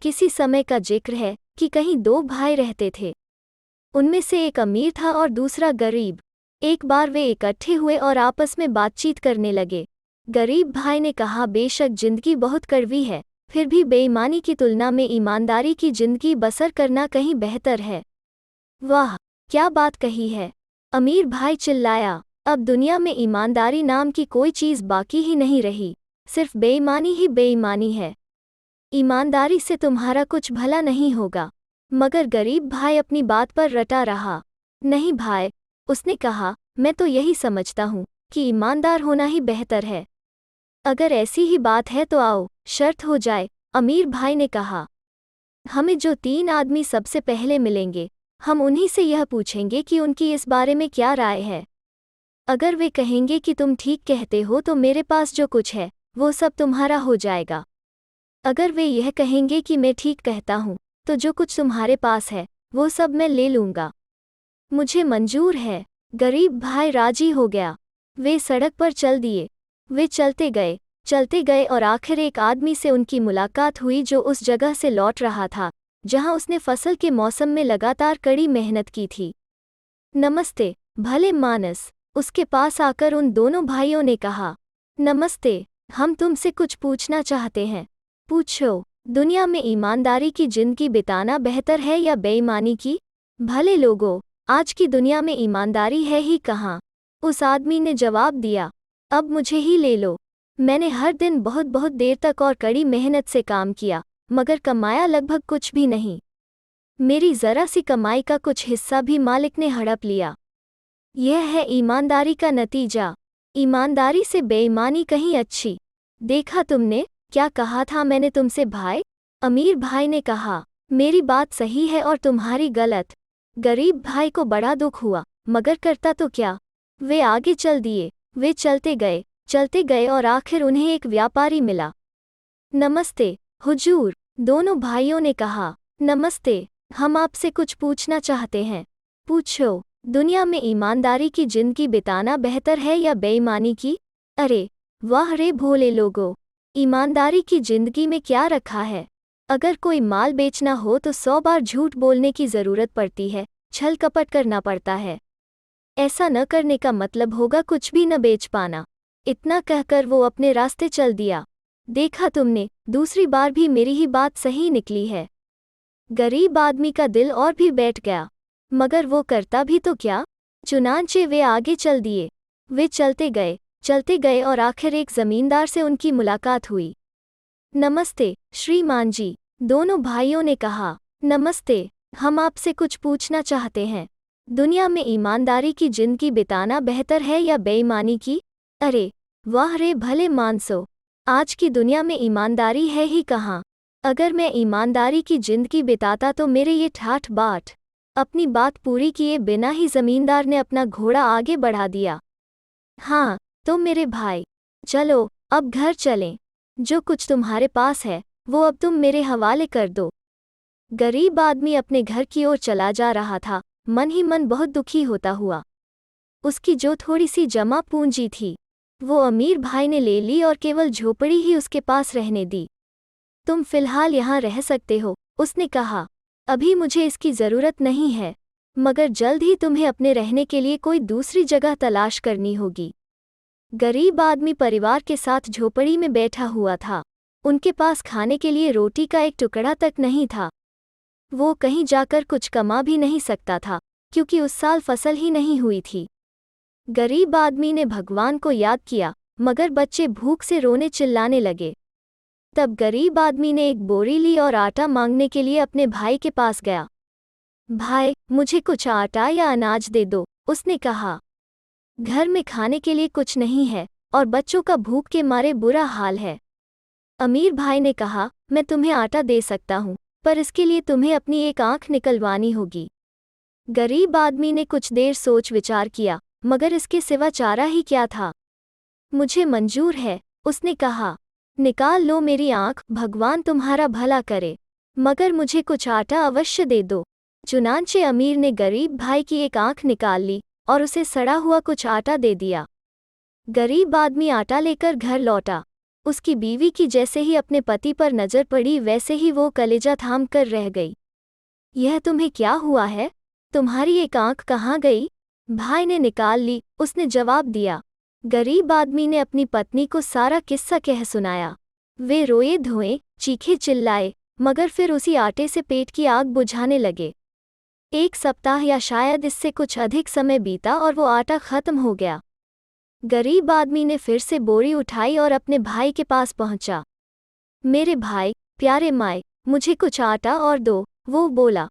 किसी समय का जिक्र है कि कहीं दो भाई रहते थे। उनमें से एक अमीर था और दूसरा गरीब। एक बार वे इकट्ठे हुए और आपस में बातचीत करने लगे। गरीब भाई ने कहा, बेशक जिंदगी बहुत कड़वी है, फिर भी बेईमानी की तुलना में ईमानदारी की जिंदगी बसर करना कहीं बेहतर है। वाह, क्या बात कही है! अमीर भाई चिल्लाया, अब दुनिया में ईमानदारी नाम की कोई चीज़ बाकी ही नहीं रही, सिर्फ बेईमानी ही बेईमानी है। ईमानदारी से तुम्हारा कुछ भला नहीं होगा। मगर गरीब भाई अपनी बात पर रटा रहा। नहीं भाई, उसने कहा, मैं तो यही समझता हूँ कि ईमानदार होना ही बेहतर है। अगर ऐसी ही बात है तो आओ, शर्त हो जाए, अमीर भाई ने कहा। हमें जो 3 आदमी सबसे पहले मिलेंगे, हम उन्हीं से यह पूछेंगे कि उनकी इस बारे में क्या राय है। अगर वे कहेंगे कि तुम ठीक कहते हो तो मेरे पास जो कुछ है वो सब तुम्हारा हो जाएगा। अगर वे यह कहेंगे कि मैं ठीक कहता हूँ तो जो कुछ तुम्हारे पास है वो सब मैं ले लूँगा। मुझे मंजूर है। गरीब भाई राजी हो गया। वे सड़क पर चल दिए। वे चलते गए और आखिर एक आदमी से उनकी मुलाकात हुई जो उस जगह से लौट रहा था जहां उसने फसल के मौसम में लगातार कड़ी मेहनत की थी। नमस्ते भले मानस, उसके पास आकर उन दोनों भाइयों ने कहा। नमस्ते, हम तुमसे कुछ पूछना चाहते हैं। पूछो। दुनिया में ईमानदारी की जिंदगी बिताना बेहतर है या बेईमानी की? भले लोगों, आज की दुनिया में ईमानदारी है ही कहाँ। उस आदमी ने जवाब दिया, अब मुझे ही ले लो। मैंने हर दिन बहुत बहुत देर तक और कड़ी मेहनत से काम किया, मगर कमाया लगभग कुछ भी नहीं। मेरी जरा सी कमाई का कुछ हिस्सा भी मालिक ने हड़प लिया। यह है ईमानदारी का नतीजा। ईमानदारी से बेईमानी कहीं अच्छी। देखा तुमने, क्या कहा था मैंने तुमसे भाई? अमीर भाई ने कहा, मेरी बात सही है और तुम्हारी गलत। गरीब भाई को बड़ा दुख हुआ, मगर करता तो क्या। वे आगे चल दिए। वे चलते गए और आखिर उन्हें एक व्यापारी मिला। नमस्ते हुजूर, दोनों भाइयों ने कहा। नमस्ते, हम आपसे कुछ पूछना चाहते हैं। पूछो। दुनिया में ईमानदारी की जिंदगी बिताना बेहतर है या बेईमानी की? अरे वाह रे भोले लोगों, ईमानदारी की जिंदगी में क्या रखा है। अगर कोई माल बेचना हो तो 100 बार झूठ बोलने की ज़रूरत पड़ती है, छल कपट करना पड़ता है। ऐसा न करने का मतलब होगा कुछ भी न बेच पाना। इतना कहकर वो अपने रास्ते चल दिया। देखा तुमने, दूसरी बार भी मेरी ही बात सही निकली है। गरीब आदमी का दिल और भी बैठ गया, मगर वो करता भी तो क्या। चुनांचे वे आगे चल दिए। वे चलते गए और आखिर एक जमींदार से उनकी मुलाकात हुई। नमस्ते श्रीमान जी, दोनों भाइयों ने कहा। नमस्ते, हम आपसे कुछ पूछना चाहते हैं। दुनिया में ईमानदारी की जिंदगी बिताना बेहतर है या बेईमानी की? अरे वाह रे भले मानसो, आज की दुनिया में ईमानदारी है ही कहाँ। अगर मैं ईमानदारी की जिंदगी बिताता तो मेरे ये ठाठ बाट। अपनी बात पूरी किए बिना ही जमींदार ने अपना घोड़ा आगे बढ़ा दिया। हाँ तो मेरे भाई, चलो अब घर चलें। जो कुछ तुम्हारे पास है वो अब तुम मेरे हवाले कर दो। गरीब आदमी अपने घर की ओर चला जा रहा था, मन ही मन बहुत दुखी होता हुआ। उसकी जो थोड़ी सी जमा पूंजी थी वो अमीर भाई ने ले ली और केवल झोपड़ी ही उसके पास रहने दी। तुम फिलहाल यहाँ रह सकते हो, उसने कहा। अभी मुझे इसकी ज़रूरत नहीं है, मगर जल्द ही तुम्हें अपने रहने के लिए कोई दूसरी जगह तलाश करनी होगी। गरीब आदमी परिवार के साथ झोपड़ी में बैठा हुआ था। उनके पास खाने के लिए रोटी का एक टुकड़ा तक नहीं था। वो कहीं जाकर कुछ कमा भी नहीं सकता था, क्योंकि उस साल फसल ही नहीं हुई थी। गरीब आदमी ने भगवान को याद किया, मगर बच्चे भूख से रोने चिल्लाने लगे। तब गरीब आदमी ने एक बोरी ली और आटा मांगने के लिए अपने भाई के पास गया। भाई, मुझे कुछ आटा या अनाज दे दो, उसने कहा। घर में खाने के लिए कुछ नहीं है और बच्चों का भूख के मारे बुरा हाल है। अमीर भाई ने कहा, मैं तुम्हें आटा दे सकता हूँ, पर इसके लिए तुम्हें अपनी एक आंख निकलवानी होगी। गरीब आदमी ने कुछ देर सोच विचार किया, मगर इसके सिवा चारा ही क्या था। मुझे मंजूर है, उसने कहा। निकाल लो मेरी आंख, भगवान तुम्हारा भला करे, मगर मुझे कुछ आटा अवश्य दे दो। चुनांचे अमीर ने गरीब भाई की एक आंख निकाल ली और उसे सड़ा हुआ कुछ आटा दे दिया। गरीब आदमी आटा लेकर घर लौटा। उसकी बीवी की जैसे ही अपने पति पर नजर पड़ी वैसे ही वो कलेजा थाम कर रह गई। यह तुम्हें क्या हुआ है? तुम्हारी एक आंख कहाँ गई? भाई ने निकाल ली, उसने जवाब दिया। गरीब आदमी ने अपनी पत्नी को सारा किस्सा कह सुनाया। वे रोए धोए, चीखे चिल्लाए, मगर फिर उसी आटे से पेट की आग बुझाने लगे। 1 सप्ताह या शायद इससे कुछ अधिक समय बीता और वो आटा खत्म हो गया। गरीब आदमी ने फिर से बोरी उठाई और अपने भाई के पास पहुंचा। मेरे भाई, प्यारे माए, मुझे कुछ आटा और दो, वो बोला।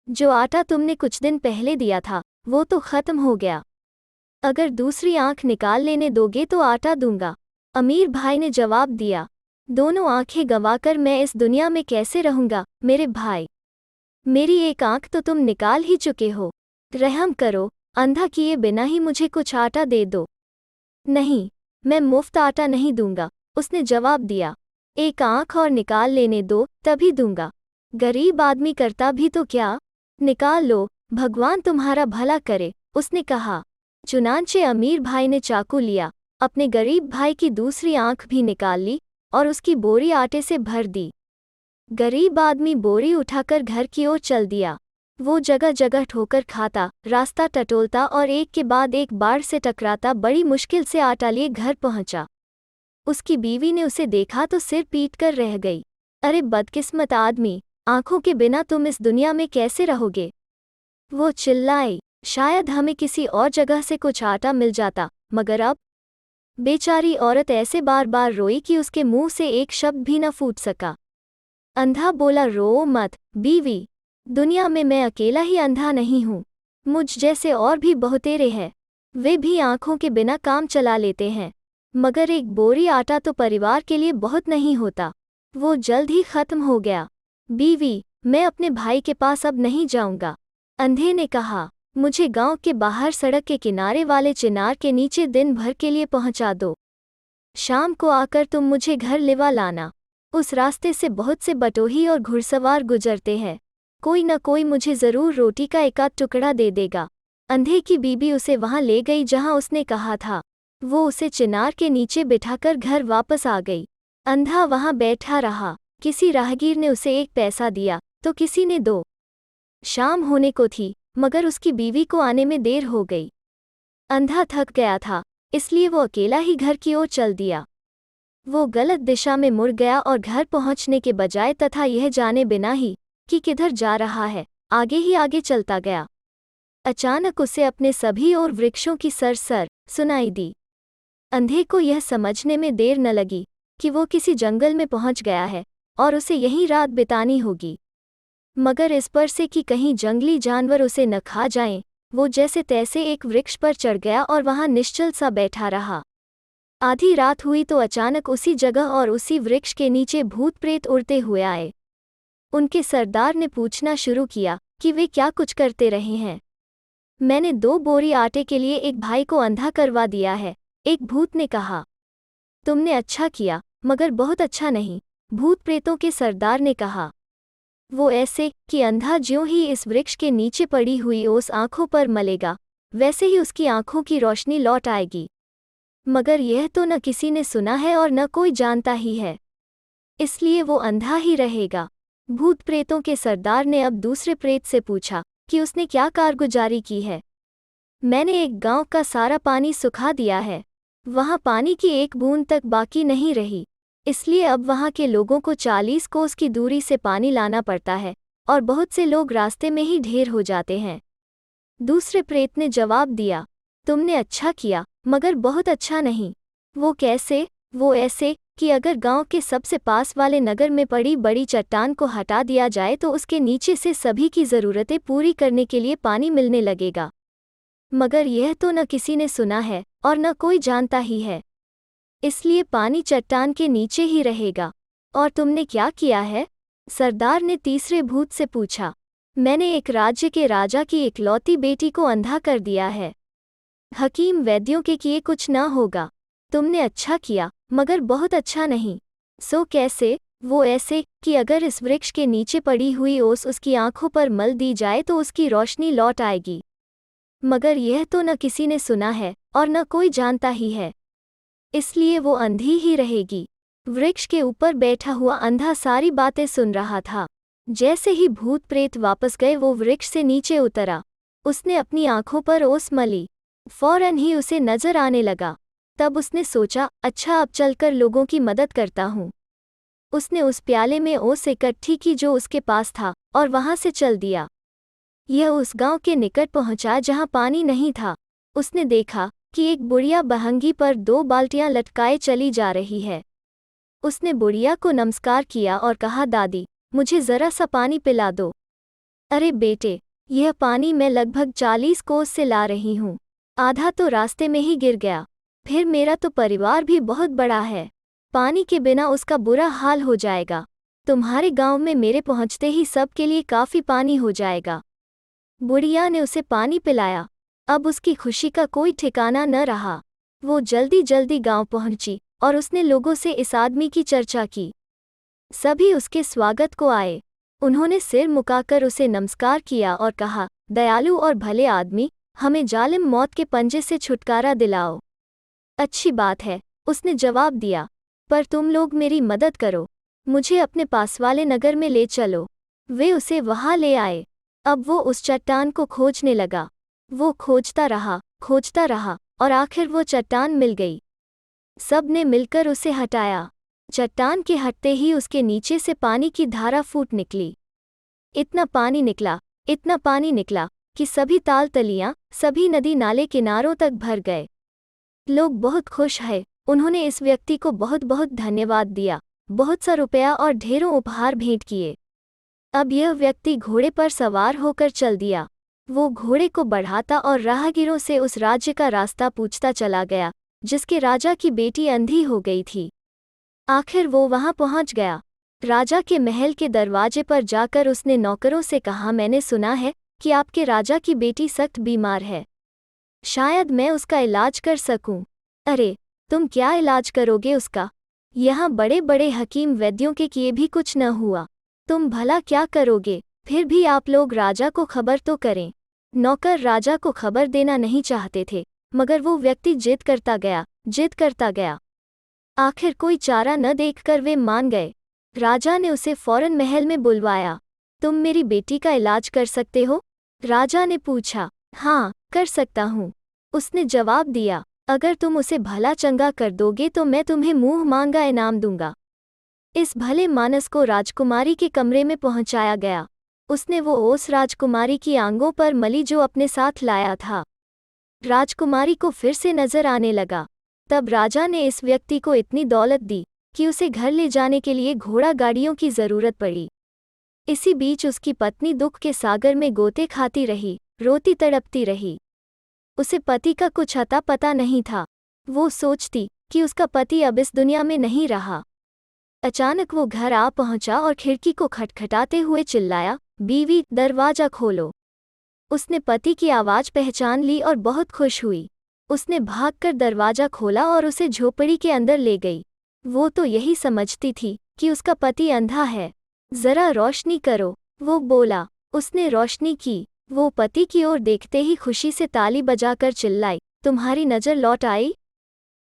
जो आटा तुमने कुछ दिन पहले दिया था, वो तो खत्म हो गया। अगर दूसरी आंख निकाल लेने दोगे तो आटा दूंगा। अमीर भाई ने जवाब दिया। दोनों आंखें गंवाकर मैं इस दुनिया में कैसे रहूंगा, मेरे भाई? मेरी एक आंख तो तुम निकाल ही चुके हो। रहम करो, अंधा किए बिना ही मुझे कुछ आटा दे दो। नहीं, मैं मुफ्त आटा नहीं दूंगा, उसने जवाब दिया। एक आंख और निकाल लेने दो, तभी दूंगा। गरीब आदमी करता भी तो क्या? निकाल लो, भगवान तुम्हारा भला करे, उसने कहा। चुनांचे अमीर भाई ने चाकू लिया, अपने गरीब भाई की दूसरी आंख भी निकाल ली और उसकी बोरी आटे से भर दी। गरीब आदमी बोरी उठाकर घर की ओर चल दिया। वो जगह जगह ठोकर खाता, रास्ता टटोलता और एक के बाद एक बाढ़ से टकराता बड़ी मुश्किल से आटा लिए घर पहुंचा। उसकी बीवी ने उसे देखा तो सिर पीट कर रह गई। अरे बदकिस्मत आदमी, आंखों के बिना तुम इस दुनिया में कैसे रहोगे? वो चिल्लाई। शायद हमें किसी और जगह से कुछ आटा मिल जाता, मगर अब? बेचारी औरत ऐसे बार बार रोई कि उसके मुंह से एक शब्द भी न फूट सका। अंधा बोला, रो मत बीवी, दुनिया में मैं अकेला ही अंधा नहीं हूँ। मुझ जैसे और भी बहुतेरे हैं, वे भी आंखों के बिना काम चला लेते हैं, मगर एक बोरी आटा तो परिवार के लिए बहुत नहीं होता। वो जल्द ही खत्म हो गया। बीवी, मैं अपने भाई के पास अब नहीं जाऊंगा, अंधे ने कहा। मुझे गांव के बाहर सड़क के किनारे वाले चिनार के नीचे दिन भर के लिए पहुंचा दो। शाम को आकर तुम मुझे घर लिवा लाना। उस रास्ते से बहुत से बटोही और घुड़सवार गुजरते हैं, कोई न कोई मुझे जरूर रोटी का एक आध टुकड़ा दे देगा। अंधे की बीबी उसे वहां ले गई जहां उसने कहा था। वो उसे चिनार के नीचे बिठाकर घर वापस आ गई। अंधा वहां बैठा रहा। किसी राहगीर ने उसे 1 पैसा दिया तो किसी ने 2। शाम होने को थी, मगर उसकी बीवी को आने में देर हो गई। अंधा थक गया था, इसलिए वो अकेला ही घर की ओर चल दिया। वो गलत दिशा में मुड़ गया और घर पहुंचने के बजाय तथा यह जाने बिना ही कि किधर जा रहा है, आगे ही आगे चलता गया। अचानक उसे अपने सभी ओर वृक्षों की सरसर सुनाई दी। अंधे को यह समझने में देर न लगी कि वो किसी जंगल में पहुंच गया है और उसे यहीं रात बितानी होगी। मगर इस पर से कि कहीं जंगली जानवर उसे न खा जाएं, वो जैसे तैसे एक वृक्ष पर चढ़ गया और वहां निश्चल सा बैठा रहा। आधी रात हुई तो अचानक उसी जगह और उसी वृक्ष के नीचे भूत प्रेत उड़ते हुए आए। उनके सरदार ने पूछना शुरू किया कि वे क्या कुछ करते रहे हैं। मैंने 2 बोरी आटे के लिए एक भाई को अंधा करवा दिया है, एक भूत ने कहा। तुमने अच्छा किया, मगर बहुत अच्छा नहीं, भूत प्रेतों के सरदार ने कहा। वो ऐसे कि अंधा ज्यों ही इस वृक्ष के नीचे पड़ी हुई ओस आंखों पर मलेगा, वैसे ही उसकी आंखों की रोशनी लौट आएगी। मगर यह तो न किसी ने सुना है और न कोई जानता ही है, इसलिए वो अंधा ही रहेगा। भूत प्रेतों के सरदार ने अब दूसरे प्रेत से पूछा कि उसने क्या कारगुजारी की है। मैंने एक गांव का सारा पानी सुखा दिया है, वहां पानी की एक बूंद तक बाकी नहीं रही, इसलिए अब वहां के लोगों को 40 कोस की दूरी से पानी लाना पड़ता है और बहुत से लोग रास्ते में ही ढेर हो जाते हैं। दूसरे प्रेत ने जवाब दिया, तुमने अच्छा किया, मगर बहुत अच्छा नहीं। वो कैसे? वो ऐसे कि अगर गांव के सबसे पास वाले नगर में पड़ी बड़ी चट्टान को हटा दिया जाए तो उसके नीचे से सभी की ज़रूरतें पूरी करने के लिए पानी मिलने लगेगा। मगर यह तो न किसी ने सुना है और न कोई जानता ही है, इसलिए पानी चट्टान के नीचे ही रहेगा। और तुमने क्या किया है? सरदार ने तीसरे भूत से पूछा। मैंने एक राज्य के राजा की इकलौती बेटी को अंधा कर दिया है। हकीम वैद्यों के किए कुछ ना होगा। तुमने अच्छा किया, मगर बहुत अच्छा नहीं। सो कैसे? वो ऐसे कि अगर इस वृक्ष के नीचे पड़ी हुई ओस उसकी आंखों पर मल दी जाए तो उसकी रोशनी लौट आएगी। मगर यह तो न किसी ने सुना है और न कोई जानता ही है, इसलिए वो अंधी ही रहेगी। वृक्ष के ऊपर बैठा हुआ अंधा सारी बातें सुन रहा था। जैसे ही भूत प्रेत वापस गए वो वृक्ष से नीचे उतरा। उसने अपनी आंखों पर ओस मली। फौरन ही उसे नजर आने लगा। तब उसने सोचा, अच्छा अब चलकर लोगों की मदद करता हूँ। उसने उस प्याले में ओस इकट्ठी की जो उसके पास था और वहां से चल दिया। यह उस गांव के निकट पहुंचा जहां पानी नहीं था। उसने देखा कि एक बुढ़िया बहंगी पर 2 बाल्टियां लटकाए चली जा रही है। उसने बुढ़िया को नमस्कार किया और कहा, दादी मुझे जरा सा पानी पिला दो। अरे बेटे, यह पानी मैं लगभग 40 कोस से ला रही हूँ। आधा तो रास्ते में ही गिर गया। फिर मेरा तो परिवार भी बहुत बड़ा है। पानी के बिना उसका बुरा हाल हो जाएगा। तुम्हारे गांव में मेरे पहुंचते ही सबके लिए काफी पानी हो जाएगा। बुढ़िया ने उसे पानी पिलाया। अब उसकी खुशी का कोई ठिकाना न रहा। वो जल्दी जल्दी गांव पहुंची और उसने लोगों से इस आदमी की चर्चा की। सभी उसके स्वागत को आए। उन्होंने सिर मुकाकर उसे नमस्कार किया और कहा, दयालु और भले आदमी, हमें जालिम मौत के पंजे से छुटकारा दिलाओ। अच्छी बात है, उसने जवाब दिया, पर तुम लोग मेरी मदद करो। मुझे अपने पास वाले नगर में ले चलो। वे उसे वहां ले आए। अब वो उस चट्टान को खोजने लगा। वो खोजता रहा और आखिर वो चट्टान मिल गई। सब ने मिलकर उसे हटाया। चट्टान के हटते ही उसके नीचे से पानी की धारा फूट निकली। इतना पानी निकला कि सभी ताल तलियां, सभी नदी नाले किनारों तक भर गए। लोग बहुत खुश हैं। उन्होंने इस व्यक्ति को बहुत बहुत धन्यवाद दिया, बहुत सा रुपया और ढेरों उपहार भेंट किए। अब यह व्यक्ति घोड़े पर सवार होकर चल दिया। वो घोड़े को बढ़ाता और राहगीरों से उस राज्य का रास्ता पूछता चला गया जिसके राजा की बेटी अंधी हो गई थी। आखिर वो वहां पहुंच गया। राजा के महल के दरवाजे पर जाकर उसने नौकरों से कहा, मैंने सुना है कि आपके राजा की बेटी सख्त बीमार है। शायद मैं उसका इलाज कर सकूं। अरे, तुम क्या इलाज करोगे उसका? यहाँ बड़े बड़े हकीम वैद्यों के किए भी कुछ न हुआ। तुम भला क्या करोगे? फिर भी आप लोग राजा को खबर तो करें। नौकर राजा को खबर देना नहीं चाहते थे, मगर वो व्यक्ति जिद करता गया। आखिर कोई चारा न देखकर वे मान गए। राजा ने उसे फौरन महल में बुलवाया। तुम मेरी बेटी का इलाज कर सकते हो? राजा ने पूछा। हाँ, कर सकता हूँ, उसने जवाब दिया। अगर तुम उसे भला चंगा कर दोगे तो मैं तुम्हें मुंह मांगा इनाम दूंगा। इस भले मानस को राजकुमारी के कमरे में पहुंचाया गया। उसने वो ओस राजकुमारी की आंगों पर मली जो अपने साथ लाया था। राजकुमारी को फिर से नजर आने लगा। तब राजा ने इस व्यक्ति को इतनी दौलत दी कि उसे घर ले जाने के लिए घोड़ा गाड़ियों की जरूरत पड़ी। इसी बीच उसकी पत्नी दुख के सागर में गोते खाती रही, रोती तड़पती रही। उसे पति का कुछ अता पता नहीं था। वो सोचती कि उसका पति अब इस दुनिया में नहीं रहा। अचानक वो घर आ पहुंचा और खिड़की को खटखटाते हुए चिल्लाया, बीवी, दरवाजा खोलो। उसने पति की आवाज पहचान ली और बहुत खुश हुई। उसने भागकर दरवाजा खोला और उसे झोपड़ी के अंदर ले गई। वो तो यही समझती थी कि उसका पति अंधा है। जरा रोशनी करो, वो बोला। उसने रोशनी की। वो पति की ओर देखते ही खुशी से ताली बजाकर चिल्लाई, तुम्हारी नजर लौट आई?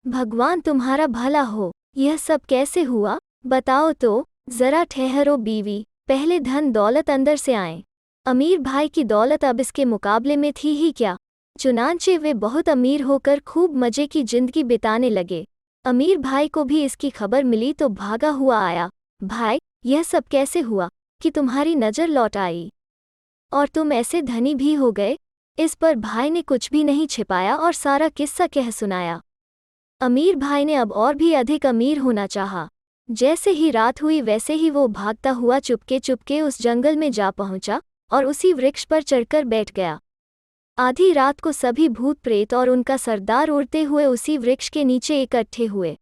भगवान तुम्हारा भला हो। यह सब कैसे हुआ, बताओ तो। जरा ठहरो बीवी, पहले धन दौलत अंदर से आए। अमीर भाई की दौलत अब इसके मुकाबले में थी ही क्या। चुनांचे वे बहुत अमीर होकर खूब मजे की जिंदगी बिताने लगे। अमीर भाई को भी इसकी खबर मिली तो भागा हुआ आया, भाई, यह सब कैसे हुआ कि तुम्हारी नजर लौट आई और तुम ऐसे धनी भी हो गए? इस पर भाई ने कुछ भी नहीं छिपाया और सारा किस्सा कह सुनाया। अमीर भाई ने अब और भी अधिक अमीर होना चाहा। जैसे ही रात हुई वैसे ही वो भागता हुआ चुपके चुपके उस जंगल में जा पहुंचा और उसी वृक्ष पर चढ़कर बैठ गया। आधी रात को सभी भूत प्रेत और उनका सरदार उड़ते हुए उसी वृक्ष के नीचे इकट्ठे हुए।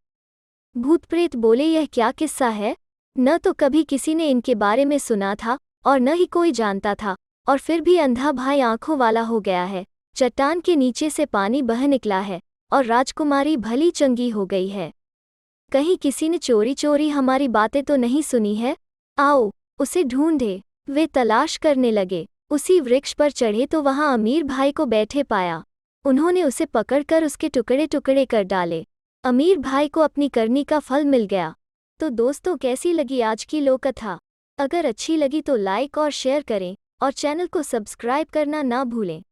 भूत प्रेत बोले, यह क्या किस्सा है? न तो कभी किसी ने इनके बारे में सुना था और न ही कोई जानता था, और फिर भी अंधा भाई आंखों वाला हो गया है। चट्टान के नीचे से पानी बह निकला है और राजकुमारी भली चंगी हो गई है। कहीं किसी ने चोरी चोरी हमारी बातें तो नहीं सुनी है? आओ, उसे ढूंढे। वे तलाश करने लगे। उसी वृक्ष पर चढ़े तो वहां अमीर भाई को बैठे पाया। उन्होंने उसे पकड़कर उसके टुकड़े टुकड़े कर डाले। अमीर भाई को अपनी करनी का फल मिल गया। तो दोस्तों, कैसी लगी आज की लोक कथा? अगर अच्छी लगी तो लाइक और शेयर करें और चैनल को सब्सक्राइब करना ना भूलें।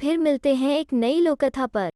फिर मिलते हैं एक नई लोक कथा पर।